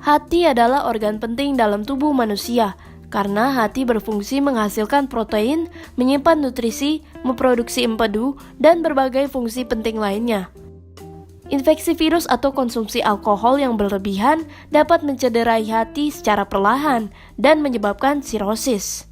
Hati adalah organ penting dalam tubuh manusia, karena hati berfungsi menghasilkan protein, menyimpan nutrisi, memproduksi empedu, dan berbagai fungsi penting lainnya. Infeksi virus atau konsumsi alkohol yang berlebihan dapat mencederai hati secara perlahan dan menyebabkan sirosis.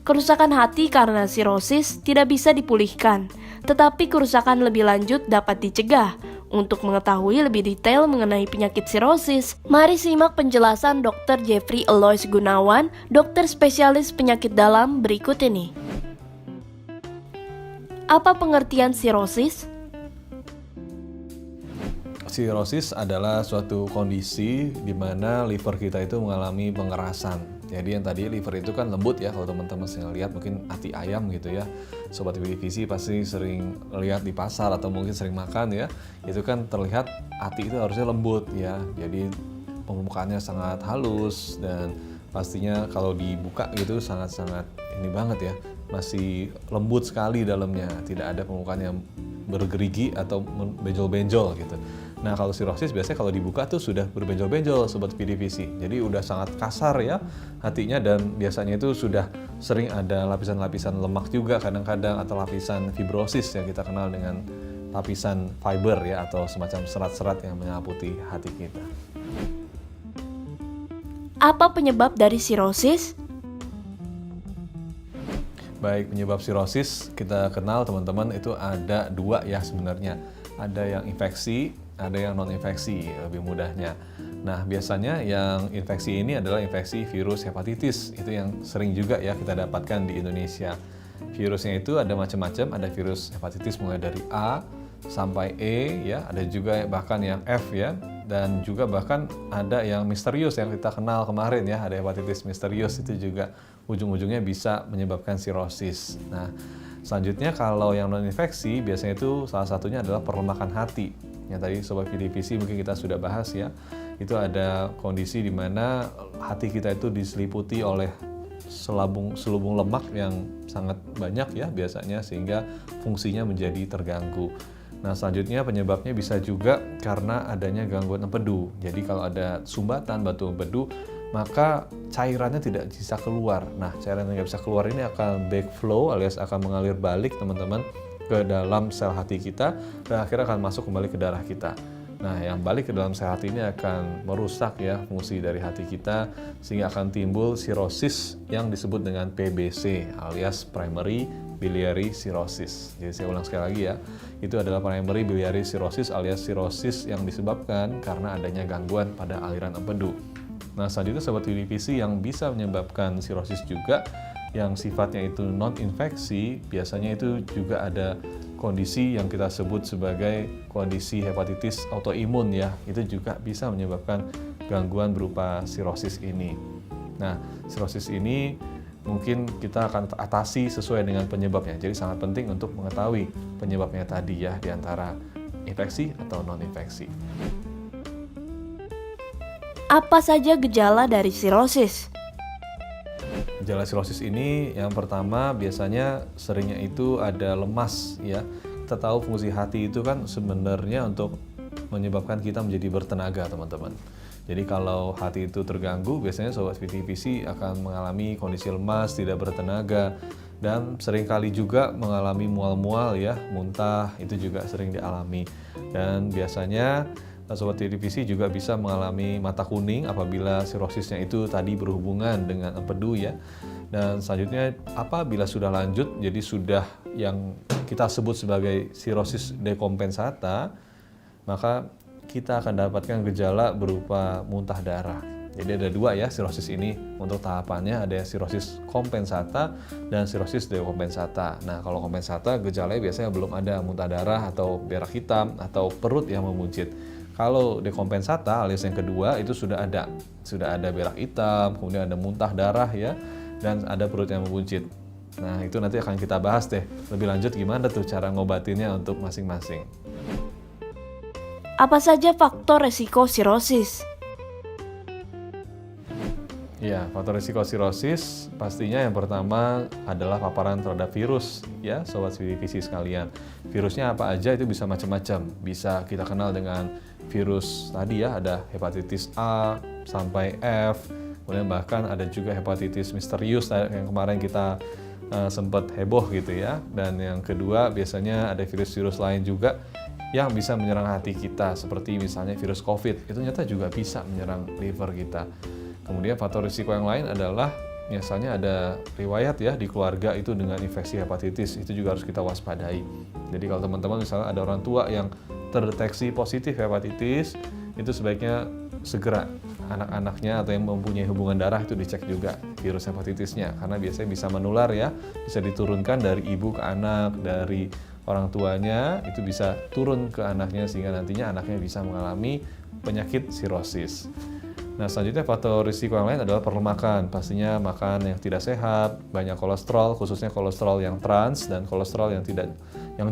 Kerusakan hati karena sirosis tidak bisa dipulihkan, tetapi kerusakan lebih lanjut dapat dicegah. Untuk mengetahui lebih detail mengenai penyakit sirosis, mari simak penjelasan Dr. Jeffrey Alois Gunawan, dokter spesialis penyakit dalam berikut ini. Apa pengertian sirosis? Sirosis adalah suatu kondisi di mana liver kita itu mengalami pengerasan. Jadi yang tadi liver itu kan lembut ya, kalau teman-teman sering lihat mungkin hati ayam gitu ya. Sobat Divisi pasti sering lihat di pasar atau mungkin sering makan ya. Itu kan terlihat hati itu harusnya lembut ya. Jadi permukaannya sangat halus dan pastinya kalau dibuka gitu sangat-sangat ini banget ya. Masih lembut sekali dalamnya, tidak ada permukaan yang bergerigi atau benjol-benjol gitu. Nah kalau sirosis biasanya kalau dibuka tuh sudah berbenjol-benjol Sobat Divisi. Jadi udah sangat kasar ya hatinya dan biasanya itu sudah sering ada lapisan-lapisan lemak juga kadang-kadang atau lapisan fibrosis yang kita kenal dengan lapisan fiber ya atau semacam serat-serat yang menyelimuti hati kita. Apa penyebab dari sirosis? Baik, penyebab sirosis kita kenal teman-teman itu ada dua ya sebenarnya. Ada yang infeksi, ada yang non-infeksi lebih mudahnya. Nah biasanya yang infeksi ini adalah infeksi virus hepatitis. Itu yang sering juga ya kita dapatkan di Indonesia. Virusnya itu ada macam-macam, ada virus hepatitis mulai dari A sampai E ya, ada juga bahkan yang F ya. Dan juga bahkan ada yang misterius yang kita kenal kemarin ya, ada hepatitis misterius itu juga ujung-ujungnya bisa menyebabkan sirosis. Nah, selanjutnya kalau yang non-infeksi biasanya itu salah satunya adalah perlemakan hati. Yang tadi Sobat Divisi mungkin kita sudah bahas ya. Itu ada kondisi di mana hati kita itu diseliputi oleh selubung lemak yang sangat banyak ya biasanya sehingga fungsinya menjadi terganggu. Nah selanjutnya penyebabnya bisa juga karena adanya gangguan empedu. Jadi kalau ada sumbatan batu empedu maka cairannya tidak bisa keluar. Nah cairan yang tidak bisa keluar ini akan backflow alias akan mengalir balik teman-teman ke dalam sel hati kita dan akhirnya akan masuk kembali ke darah kita. Nah yang balik ke dalam sel hati ini akan merusak ya fungsi dari hati kita sehingga akan timbul sirosis yang disebut dengan PBC alias primary biliary cirrhosis. Jadi saya ulang sekali lagi ya, itu adalah primary biliary cirrhosis alias sirosis yang disebabkan karena adanya gangguan pada aliran empedu. Nah selanjutnya Sobat Divisi yang bisa menyebabkan sirosis juga yang sifatnya itu non-infeksi, biasanya itu juga ada kondisi yang kita sebut sebagai kondisi hepatitis autoimun ya, itu juga bisa menyebabkan gangguan berupa sirosis ini. Nah sirosis ini mungkin kita akan atasi sesuai dengan penyebabnya. Jadi sangat penting untuk mengetahui penyebabnya tadi ya di antara infeksi atau non-infeksi. Apa saja gejala dari sirosis? Gejala sirosis ini yang pertama biasanya seringnya itu ada lemas ya. Kita tahu fungsi hati itu kan sebenarnya untuk menyebabkan kita menjadi bertenaga teman-teman. Jadi kalau hati itu terganggu, biasanya Sobat Divisi akan mengalami kondisi lemas, tidak bertenaga, dan seringkali juga mengalami mual-mual ya, muntah, itu juga sering dialami. Dan biasanya Sobat Divisi juga bisa mengalami mata kuning apabila sirosisnya itu tadi berhubungan dengan empedu ya. Dan selanjutnya apabila sudah lanjut, jadi sudah yang kita sebut sebagai sirosis dekompensata, maka kita akan dapatkan gejala berupa muntah darah. Jadi ada dua ya sirosis ini untuk tahapannya, ada sirosis kompensata dan sirosis dekompensata. Nah kalau kompensata gejalanya biasanya belum ada muntah darah atau berak hitam atau perut yang memuncit. Kalau dekompensata alias yang kedua itu sudah ada berak hitam, kemudian ada muntah darah ya, dan ada perut yang memuncit. Nah itu nanti akan kita bahas deh lebih lanjut gimana tuh cara ngobatinnya untuk masing-masing. Apa saja faktor resiko sirosis? Ya, faktor risiko sirosis pastinya yang pertama adalah paparan terhadap virus, ya, sobat visi sekalian. Virusnya apa aja itu bisa macam-macam. Bisa kita kenal dengan virus tadi ya, ada hepatitis A sampai F, kemudian bahkan ada juga hepatitis misterius yang kemarin kita sempat heboh gitu ya. Dan yang kedua biasanya ada virus-virus lain juga yang bisa menyerang hati kita, seperti misalnya virus COVID, itu ternyata juga bisa menyerang liver kita. Kemudian faktor risiko yang lain adalah misalnya ada riwayat ya di keluarga itu dengan infeksi hepatitis, itu juga harus kita waspadai. Jadi kalau teman-teman misalnya ada orang tua yang terdeteksi positif hepatitis, itu sebaiknya segera anak-anaknya atau yang mempunyai hubungan darah itu dicek juga virus hepatitisnya, karena biasanya bisa menular ya, bisa diturunkan dari ibu ke anak, dari orang tuanya itu bisa turun ke anaknya sehingga nantinya anaknya bisa mengalami penyakit sirosis. Nah, selanjutnya faktor risiko yang lain adalah pola makan. Pastinya makan yang tidak sehat, banyak kolesterol, khususnya kolesterol yang trans dan kolesterol yang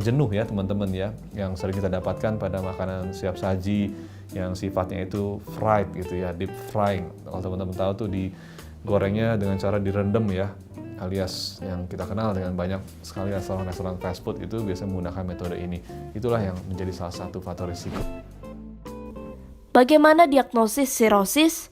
jenuh ya teman-teman ya, yang sering kita dapatkan pada makanan siap saji yang sifatnya itu fried gitu ya, deep frying. Kalau teman-teman tahu tuh digorengnya dengan cara direndam ya, alias yang kita kenal dengan banyak sekali restoran fast food itu biasanya menggunakan metode ini. Itulah yang menjadi salah satu faktor risiko. Bagaimana diagnosis sirosis?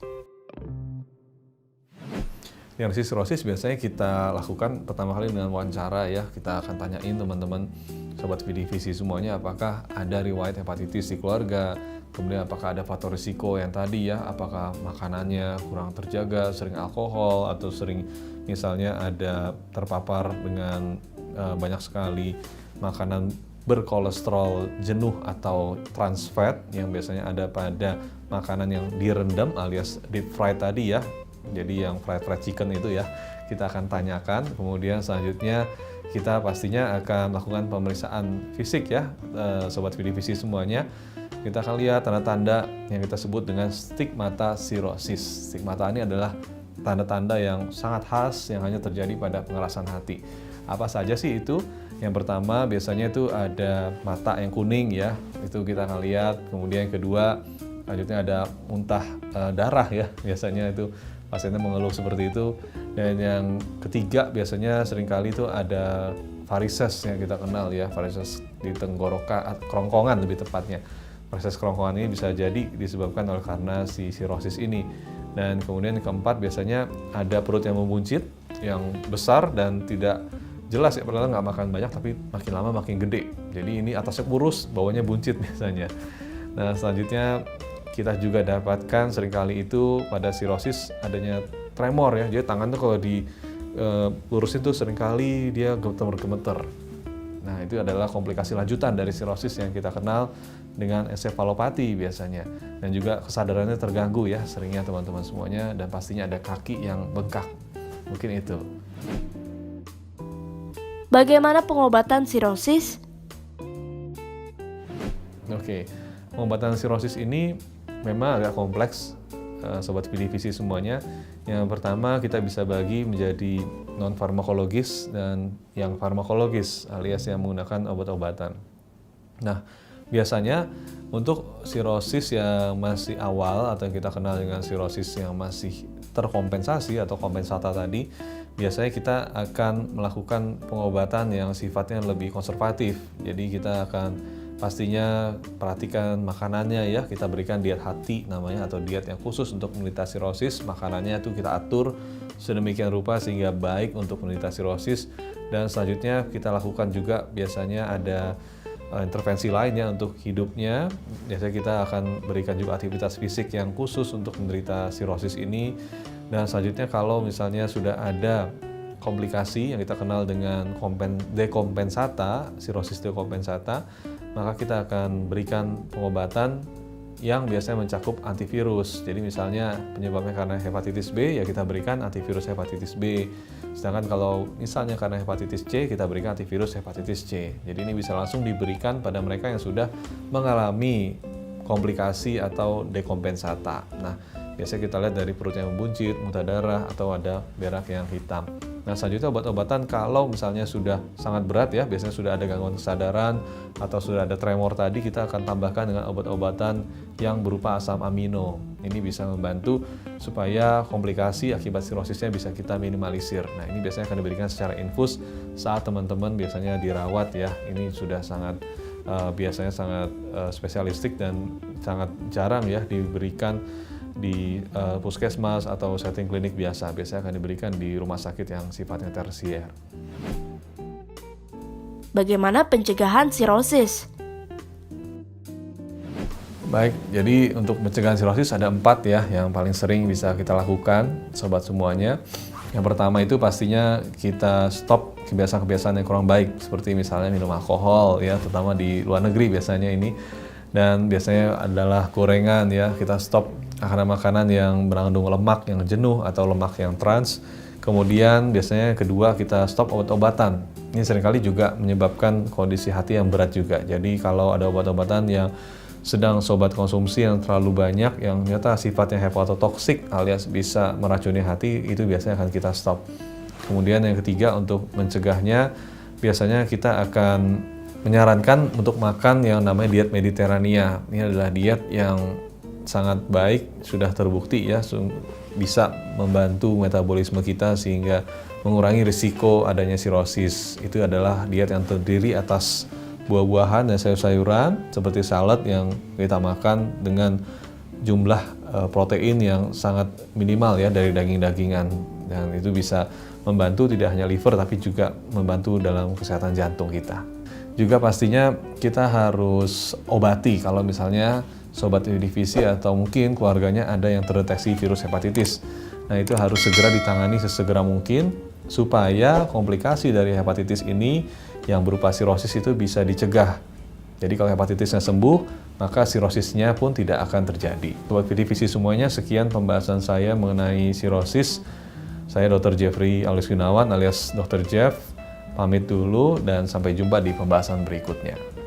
Diagnosis sirosis biasanya kita lakukan pertama kali dengan wawancara ya. Kita akan tanyain teman-teman sobat visi semuanya apakah ada riwayat hepatitis di keluarga, kemudian apakah ada faktor risiko yang tadi ya, apakah makanannya kurang terjaga, sering alkohol, atau sering misalnya ada terpapar dengan banyak sekali makanan berkolesterol jenuh atau trans fat yang biasanya ada pada makanan yang direndam alias deep fried tadi ya. Jadi yang fried chicken itu ya, kita akan tanyakan. Kemudian selanjutnya kita pastinya akan melakukan pemeriksaan fisik ya, sobat visi semuanya. Kita akan lihat tanda-tanda yang kita sebut dengan stigmata sirosis. Stigmata ini adalah tanda-tanda yang sangat khas yang hanya terjadi pada pengerasan hati. Apa saja sih itu? Yang pertama biasanya itu ada mata yang kuning ya, itu kita akan lihat. Kemudian yang kedua, lanjutnya ada muntah darah ya, biasanya itu pasiennya mengeluh seperti itu. Dan yang ketiga biasanya seringkali itu ada varises yang kita kenal ya, varises di tenggorokan, kerongkongan lebih tepatnya. Varises kerongkongan ini bisa jadi disebabkan oleh karena si sirosis ini. Dan kemudian yang keempat biasanya ada perut yang membuncit, yang besar dan tidak jelas ya, padahal nggak makan banyak tapi makin lama makin gede. Jadi ini atasnya kurus, bawahnya buncit biasanya. Nah, selanjutnya kita juga dapatkan seringkali itu pada sirosis adanya tremor ya. Jadi tangan tuh kalau dilurusin tuh seringkali dia gemeter-gemeter. Nah, itu adalah komplikasi lanjutan dari sirosis yang kita kenal dengan ensefalopati biasanya. Dan juga kesadarannya terganggu ya seringnya teman-teman semuanya, dan pastinya ada kaki yang bengkak. Mungkin itu. Bagaimana pengobatan sirosis? Oke, pengobatan sirosis ini memang agak kompleks, sobat visi semuanya. Yang pertama kita bisa bagi menjadi non-farmakologis dan yang farmakologis, alias yang menggunakan obat-obatan. Nah, biasanya untuk sirosis yang masih awal atau yang kita kenal dengan sirosis yang masih terkompensasi atau kompensata tadi, biasanya kita akan melakukan pengobatan yang sifatnya lebih konservatif. Jadi kita akan pastinya perhatikan makanannya ya, kita berikan diet hati namanya atau diet yang khusus untuk penderita sirosis. Makanannya itu kita atur sedemikian rupa sehingga baik untuk penderita sirosis. Dan selanjutnya kita lakukan juga biasanya ada intervensi lainnya untuk hidupnya. Biasanya kita akan berikan juga aktivitas fisik yang khusus untuk penderita sirosis ini. Dan selanjutnya kalau misalnya sudah ada komplikasi yang kita kenal dengan dekompensata, sirosis dekompensata, maka kita akan berikan pengobatan yang biasanya mencakup antivirus. Jadi misalnya penyebabnya karena hepatitis B, ya kita berikan antivirus hepatitis B. Sedangkan kalau misalnya karena hepatitis C, kita berikan antivirus hepatitis C. Jadi ini bisa langsung diberikan pada mereka yang sudah mengalami komplikasi atau dekompensata. Nah, biasanya kita lihat dari perut yang membuncit, muntah darah, atau ada berak yang hitam. Nah, selanjutnya obat-obatan kalau misalnya sudah sangat berat ya, biasanya sudah ada gangguan kesadaran atau sudah ada tremor tadi, kita akan tambahkan dengan obat-obatan yang berupa asam amino. Ini bisa membantu supaya komplikasi akibat sirosisnya bisa kita minimalisir. Nah, ini biasanya akan diberikan secara infus saat teman-teman biasanya dirawat ya. Ini sudah sangat biasanya sangat spesialistik dan sangat jarang ya diberikan di puskesmas atau setting klinik biasa. Biasanya akan diberikan di rumah sakit yang sifatnya tersier. Bagaimana pencegahan sirosis? Baik, jadi untuk pencegahan sirosis ada 4 ya yang paling sering bisa kita lakukan, sobat semuanya. Yang pertama itu pastinya kita stop kebiasaan-kebiasaan yang kurang baik, seperti misalnya minum alkohol ya, terutama di luar negeri biasanya ini. Dan biasanya adalah gorengan ya, kita stop makanan-makanan yang mengandung lemak yang jenuh atau lemak yang trans. Kemudian biasanya kedua kita stop obat-obatan. Ini seringkali juga menyebabkan kondisi hati yang berat juga. Jadi kalau ada obat-obatan yang sedang sobat konsumsi yang terlalu banyak, yang ternyata sifatnya hepatotoksik alias bisa meracuni hati, itu biasanya akan kita stop. Kemudian yang ketiga untuk mencegahnya, biasanya kita akan menyarankan untuk makan yang namanya diet Mediterania. Ini adalah diet yang sangat baik, sudah terbukti ya, bisa membantu metabolisme kita sehingga mengurangi risiko adanya sirosis. Itu adalah diet yang terdiri atas buah-buahan dan sayur-sayuran seperti salad yang kita makan dengan jumlah protein yang sangat minimal ya dari daging-dagingan, dan itu bisa membantu tidak hanya liver tapi juga membantu dalam kesehatan jantung kita. Juga pastinya kita harus obati kalau misalnya sobat divisi atau mungkin keluarganya ada yang terdeteksi virus hepatitis. Nah, itu harus segera ditangani sesegera mungkin supaya komplikasi dari hepatitis ini yang berupa sirosis itu bisa dicegah. Jadi kalau hepatitisnya sembuh, maka sirosisnya pun tidak akan terjadi. Sobat divisi semuanya, sekian pembahasan saya mengenai sirosis. Saya Dr. Jeffrey Aulis Gunawan alias Dr. Jeff. Pamit dulu dan sampai jumpa di pembahasan berikutnya.